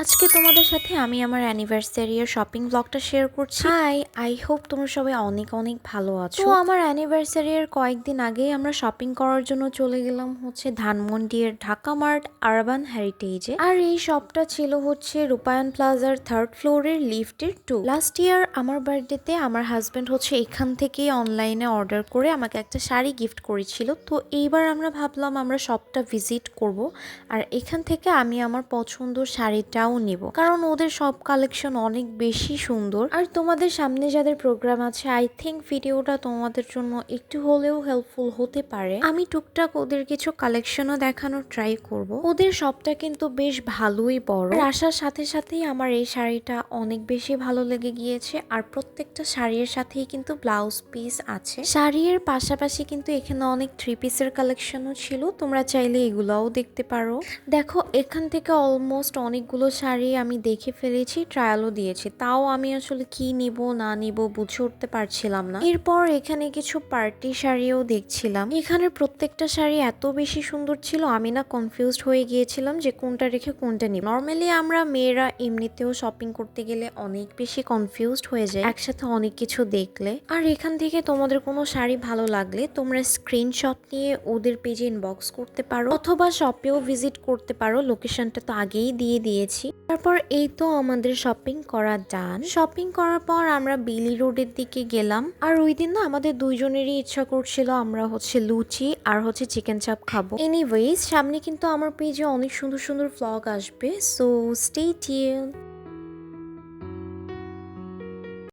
আজকে তোমাদের সাথে আমি আমার অ্যানিভার্সারি এর শপিং ব্লগটা শেয়ার করছি। হাই, আই হোপ তোমরা সবাই অনেক অনেক ভালো আছো। তো আমার অ্যানিভার্সারি এর কয়েকদিন আগেই আমরা শপিং করার জন্য চলে গেলাম হচ্ছে ধানমন্ডি এর ঢাকা মার্ট আরবান হেরিটেজে। আর এই শপটা ছিল হচ্ছে রূপায়ণ প্লাজার 3rd ফ্লোরের লিফটের 2। লাস্ট ইয়ার আমার বার্থডেতে আমার হাজবেন্ড হচ্ছে এখান থেকেই অনলাইনে অর্ডার করে আমাকে একটা শাড়ি গিফট করেছিল। তো এইবার আমরা ভাবলাম আমরা শপটা ভিজিট করব, আর এখান থেকে আমি আমার পছন্দের শাড়িটাও নিব, কারণ ওদের সব কালেকশন অনেক বেশি সুন্দর। আর তোমাদের সামনে যাদের প্রোগ্রাম আছে, আই থিঙ্ক ভিডিওটা তোমাদের জন্য একটু হলেও হেল্পফুল হতে পারে। আমি টুকটাক ওদের কিছু কালেকশনও দেখানোর ট্রাই করব। ওদের শপটা কিন্তু বেশ ভালোই বড়। আর আসার সাথে সাথেই আমার এই শাড়িটা অনেক বেশি ভালো লেগে গিয়েছে। আর প্রত্যেকটা শাড়ির সাথেই কিন্তু ব্লাউজ পিস আছে। শাড়ির পাশাপাশি কিন্তু এখানে অনেক 3 পিসের কালেকশনও ছিল, তোমরা চাইলে এগুলাও দেখতে পারো। দেখো, এখান থেকে অলমোস্ট অনেকগুলো শাড়ি আমি দেখে ফেলেছি, ট্রায়ালও দিয়েছি, তাও আমি আসলে কি নিব না নিব বুঝে উঠতে পারছিলাম না। এরপর এখানে কিছু পার্টি শাড়িও দেখছিলাম। এখানে প্রত্যেকটা শাড়ি এত বেশি সুন্দর ছিল, আমি না কনফিউজড হয়ে গিয়েছিলাম যে কোনটা রেখে কোনটা নিব। নর্মালি আমরা মেয়েরা এমনিতেও শপিং করতে গেলে অনেক বেশি কনফিউজড হয়ে যায় একসাথে অনেক কিছু দেখলে। আর এখান থেকে তোমাদের কোনো শাড়ি ভালো লাগলে তোমরা স্ক্রিনশট নিয়ে ওদের পেজে ইনবক্স করতে পারো, অথবা শপেও ভিজিট করতে পারো। লোকেশনটা তো আগেই দিয়ে দিয়েছি। তারপর এই তো আমাদের শপিং করা ডান। শপিং করার পর আমরা বিলি রোডের দিকে গেলাম। আর ওই দিন না আমাদের দুইজনেরই ইচ্ছা করছিল আমরা হচ্ছে লুচি আর হচ্ছে চিকেন চাপ খাবো। এনিওয়েজ, সামনে কিন্তু আমার পেজে অনেক সুন্দর সুন্দর ভ্লগ আসবে, সো স্টে টিউন।